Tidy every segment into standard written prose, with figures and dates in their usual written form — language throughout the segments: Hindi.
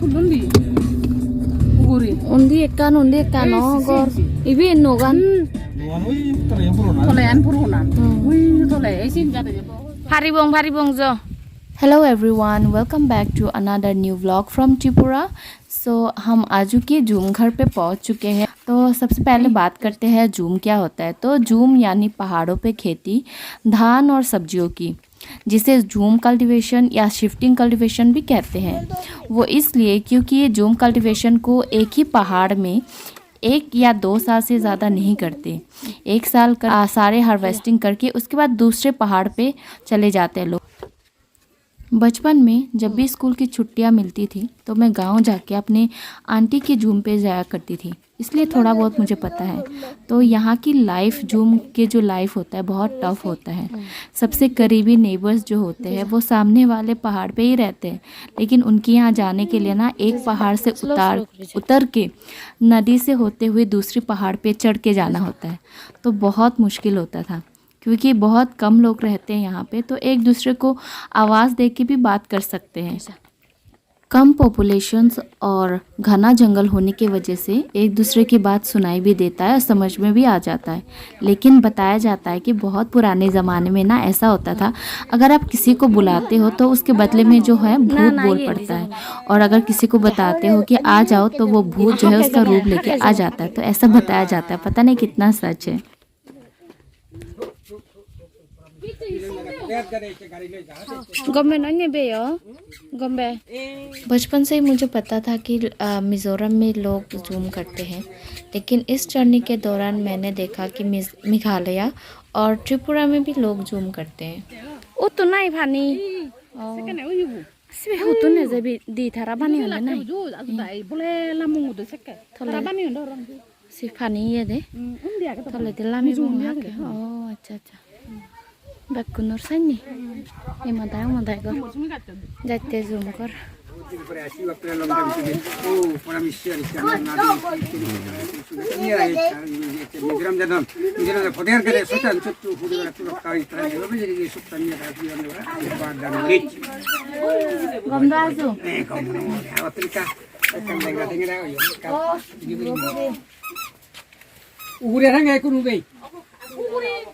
tullundi. Uguri. Undi ekkan no gor. Ibi enno kan. Tolean puruna. Ui tole sin jada je. Paribong jo. Hello everyone, welcome back to another new vlog from Tripura. So हम आजू के जूम घर पे पहुंच चुके हैं। तो सबसे पहले बात करते हैं जूम क्या होता है। तो जूम यानी पहाड़ों पे खेती धान और सब्जियों की, जिसे जूम कल्टीवेशन या शिफ्टिंग कल्टीवेशन भी कहते हैं। वो इसलिए क्योंकि ये जूम कल्टीवेशन को एक ही पहाड़ में 1 या 2 साल से ज़्यादा नहीं करते। 1 साल सारे हार्वेस्टिंग करके उसके बाद दूसरे पहाड़ पे चले जाते हैं लोग। बचपन में जब भी स्कूल की छुट्टियां मिलती थी तो मैं गांव जाके अपने आंटी के जूम पे जाया करती थी, इसलिए थोड़ा बहुत मुझे पता है। तो यहाँ की लाइफ, जूम के जो लाइफ होता है बहुत टफ होता है। सबसे करीबी नेबर्स जो होते हैं वो सामने वाले पहाड़ पे ही रहते हैं, लेकिन उनके यहाँ जाने के लिए ना एक पहाड़ से उतर के नदी से होते हुए दूसरी पहाड़ पे चढ़ के जाना होता है। तो बहुत मुश्किल होता था क्योंकि बहुत कम लोग रहते हैं यहाँ पे, तो एक दूसरे को आवाज़ दे के भी बात कर सकते हैं। कम पॉपुलेशंस और घना जंगल होने की वजह से एक दूसरे की बात सुनाई भी देता है और समझ में भी आ जाता है। लेकिन बताया जाता है कि बहुत पुराने ज़माने में ना ऐसा होता था, अगर आप किसी को बुलाते हो तो उसके बदले में जो है भूत बोल पड़ता है, और अगर किसी को बताते हो कि आ जाओ तो वो भूत जो है उसका रूप लेके आ जाता है। तो ऐसा बताया जाता है, पता नहीं कितना सच है। बचपन से ही मुझे पता था कि मिज़ोरम में लोग जूम करते हैं, लेकिन इस जर्नी के दौरान मैंने देखा कि मेघालय और त्रिपुरा में भी लोग जूम करते हैं। ओ तो नहीं भानी सिबे हो तो ने जबी दी थारा बानी होना नहीं बोले लामंग दे सके थारा बानी होना सिफानी ये दे थले दिलामी बुंगा के। ओ अच्छा अच्छा Bakunur sani, ini madai go. Jatuh zoom kor. Gombazu.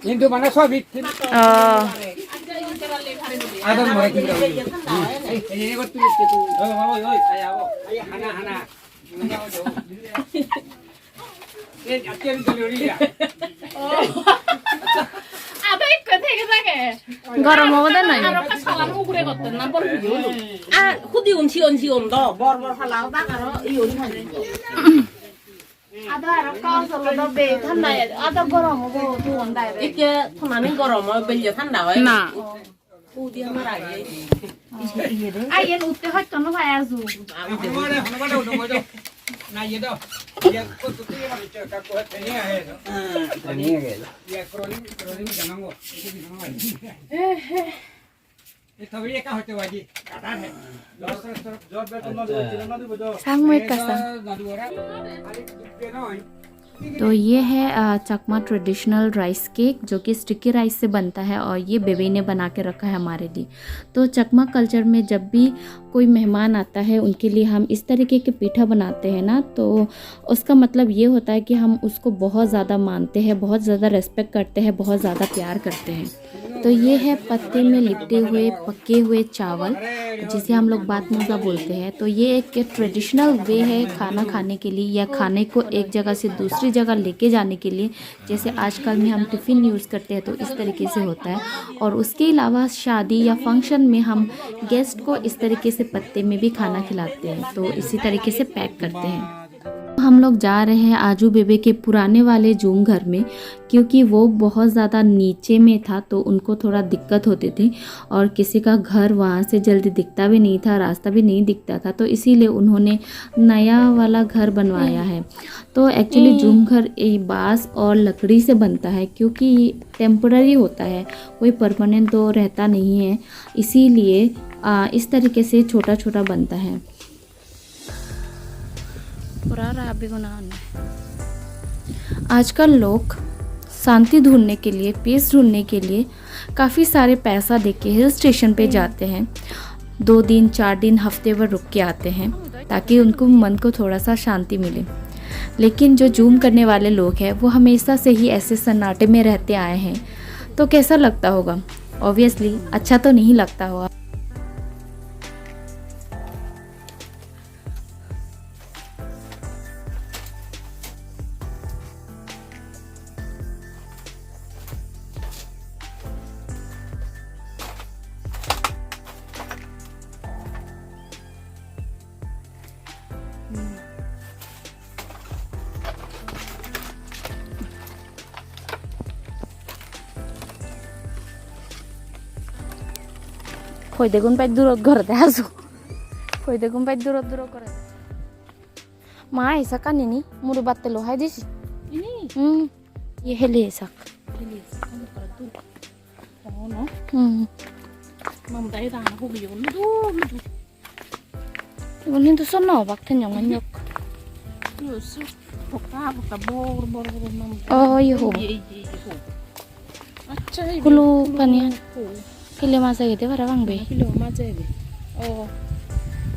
Hindu mana sobi? Ada mau kita. Ini betul itu. Oi, ayah, hana. Ini akhir dulu ya. Ada ikut ke? Garam mau dah naik. Kalau salam ukure kotor, nampak dulu. Kudi unci do, bor salam tak karo iun hari. Ada kau selalu dobe thanda ya, ada garam mau tu anda ya. Iki thana garam mau beli thanda ya. Nah. Dia marah ya. Ayah utte hot kono kaya zu. Nah ये तो ये कुछ तो ये वाली चक्कर को नहीं है ना नहीं है ये क्रोलिंग जनांगो ये तभी ये क्या होते वाली काटा है जॉब पे तो ना दो सांग में कैसा तो ये है चकमा ट्रेडिशनल राइस केक, जो कि स्टिकी राइस से बनता है और ये बेबी ने बना के रखा है हमारे लिए। तो चकमा कल्चर में जब भी कोई मेहमान आता है उनके लिए हम इस तरीके के पीठा बनाते हैं ना, तो उसका मतलब ये होता है कि हम उसको बहुत ज़्यादा मानते हैं, बहुत ज़्यादा रेस्पेक्ट करते हैं, बहुत ज़्यादा प्यार करते हैं। तो ये है पत्ते में लिपटे हुए पके हुए चावल, जिसे हम लोग बात मोजा बोलते हैं। तो ये एक ट्रेडिशनल वे है खाना खाने के लिए, या खाने को एक जगह से दूसरी जगह लेके जाने के लिए। जैसे आजकल में हम टिफ़िन यूज़ करते हैं तो इस तरीके से होता है, और उसके अलावा शादी या फंक्शन में हम गेस्ट को इस तरीके से पत्ते में भी खाना खिलाते हैं। तो इसी तरीके से पैक करते हैं। हम लोग जा रहे हैं आजू बेबे के पुराने वाले जूम घर में, क्योंकि वो बहुत ज़्यादा नीचे में था तो उनको थोड़ा दिक्कत होती थी, और किसी का घर वहाँ से जल्दी दिखता भी नहीं था, रास्ता भी नहीं दिखता था, तो इसीलिए उन्होंने नया वाला घर बनवाया है। तो एक्चुअली जूम घर बांस और लकड़ी से बनता है, क्योंकि टेम्पररी होता है, कोई परमानेंट तो रहता नहीं है, इसीलिए इस तरीके से छोटा छोटा बनता है। आजकल लोग शांति ढूंढने के लिए, पीस ढूंढने के लिए काफ़ी सारे पैसा देके हिल स्टेशन पे जाते हैं। 2 दिन 4 दिन हफ्ते भर रुक के आते हैं। ताकि उनको मन को थोड़ा सा शांति मिले। लेकिन जो जूम करने वाले लोग हैं वो हमेशा से ही ऐसे सन्नाटे में रहते आए हैं, तो कैसा लगता होगा? ऑब्वियसली अच्छा तो नहीं लगता होगा। Koi dekun pai durot gorte asu. Koi dekun pai durot gore. Ma ऐसा kan ini muru batte lo hai disi. Ini. Ye hele sak. Hele sak kan para tu. Oh no. Mam dai da na hobi yon du. Ini tu sono bak ten yang anyok. Yo su. Pokka bor mam. Oh ye ho. Acha ye. Kulu panian. Kilo masa gitu para bang be. Kilo masa gitu. Oh.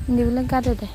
Ini bilang kado deh.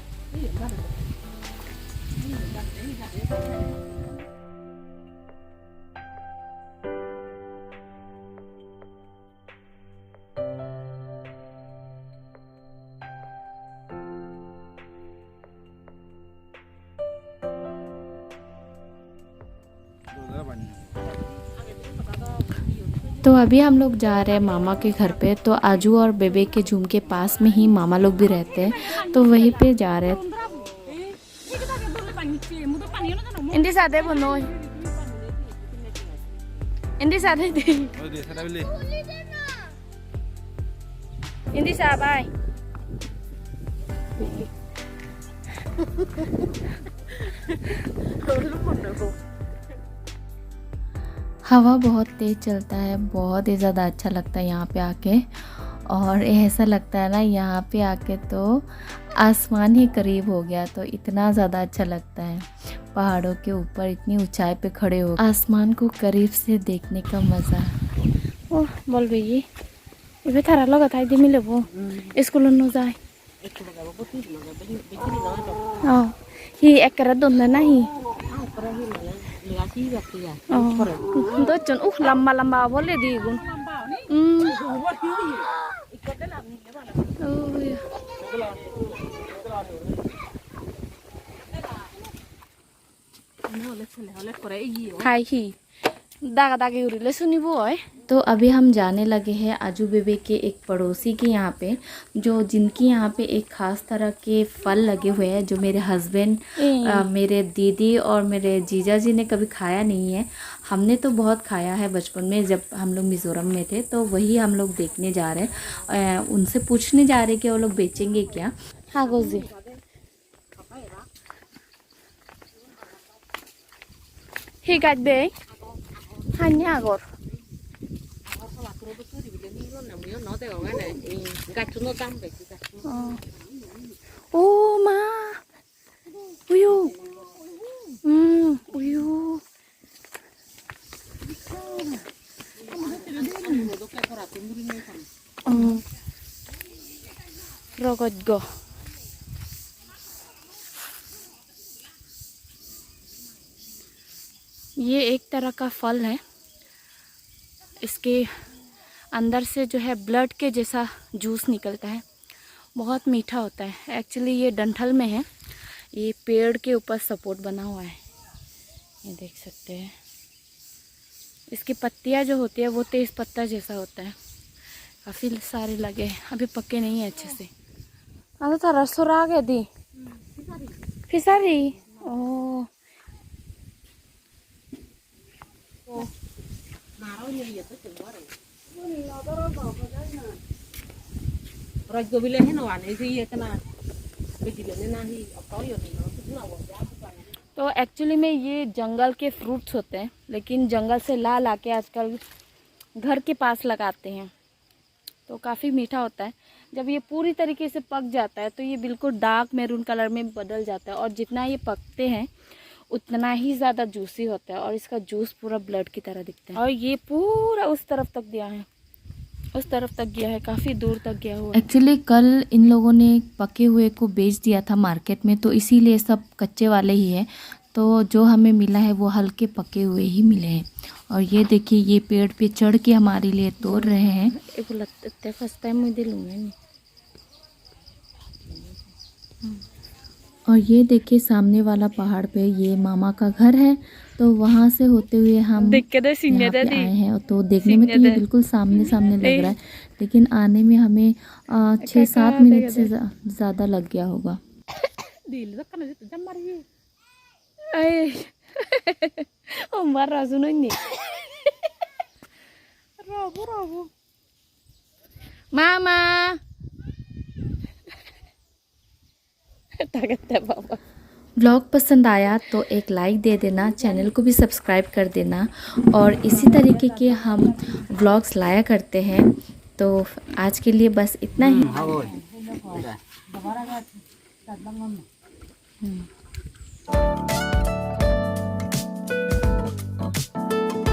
तो अभी हम लोग जा रहे हैं मामा के घर पे। तो आजू और बेबे के झूम के पास में ही मामा लोग भी रहते हैं, तो वहीं पे जा रहे हैं। इंडी सादे बनो इंडी सादे दे इंडी सा बाय। हवा बहुत तेज़ चलता है, बहुत ही ज़्यादा अच्छा लगता है यहाँ पे आके। और ऐसा लगता है ना यहाँ पे आके तो आसमान ही करीब हो गया, तो इतना ज़्यादा अच्छा लगता है। पहाड़ों के ऊपर इतनी ऊंचाई पे खड़े हो आसमान को करीब से देखने का मज़ा। ओह बोल भैया इबे थारा लगा था इधर मिले वो स्कूल न जाए। हाँ ही एक कर दो ना ही। तो चुन लंबा लंबा बोले दी गुन। हाय ही दागा दागे उड़े सुनी वो है। तो अभी हम जाने लगे हैं आजू बेबे के एक पड़ोसी के यहाँ पे, जो जिनकी यहाँ पे एक ख़ास तरह के फल लगे हुए हैं जो मेरे हस्बैंड, मेरे दीदी और मेरे जीजा जी ने कभी खाया नहीं है। हमने तो बहुत खाया है बचपन में जब हम लोग मिज़ोरम में थे, तो वही हम लोग देखने जा रहे हैं। उनसे पूछने जा रहे हैं कि वो लोग बेचेंगे क्या। हाँ गोजी ही गाज बे हाँ Agar oh ma uyu uyu rogot go ये एक तरह का फल है। इसके अंदर से जो है ब्लड के जैसा जूस निकलता है, बहुत मीठा होता है। एक्चुअली ये डंठल में है, ये पेड़ के ऊपर सपोर्ट बना हुआ है, ये देख सकते हैं। इसकी पत्तियां जो होती है वो तेज पत्ता जैसा होता है। काफ़ी सारे लगे, अभी पके नहीं है अच्छे से। अरे था रसोरा गए दी फिसारी ओ तो एक्चुअली में ये जंगल के फ्रूट्स होते हैं, लेकिन जंगल से ला ला के आजकल घर के पास लगाते हैं, तो काफ़ी मीठा होता है। जब ये पूरी तरीके से पक जाता है तो ये बिल्कुल डार्क मैरून कलर में बदल जाता है, और जितना ये पकते हैं उतना ही ज़्यादा जूसी होता है, और इसका जूस पूरा ब्लड की तरह दिखता है। और ये पूरा उस तरफ तक दिया है, उस तरफ तक गया है, काफ़ी दूर तक गया हुआ। एक्चुअली कल इन लोगों ने पके हुए को बेच दिया था मार्केट में, तो इसीलिए सब कच्चे वाले ही है। तो जो हमें मिला है वो हल्के पके हुए ही मिले हैं। और ये देखिए ये पेड़ पे चढ़ के हमारे लिए तोड़ रहे हैं। फर्स्ट टाइम मुझे लूँगा। और ये देखिए सामने वाला पहाड़ पे ये मामा का घर है, तो वहाँ से होते हुए हम यहाँ पे आए हैं। तो देखने में तो ये बिल्कुल सामने सामने लग रहा है, लेकिन आने में हमें 6-7 मिनट से ज़्यादा लग गया होगा। मामा व्लॉग पसंद आया तो एक लाइक दे देना, चैनल को भी सब्सक्राइब कर देना। और इसी तरीके के हम व्लॉग्स लाया करते हैं। तो आज के लिए बस इतना ही।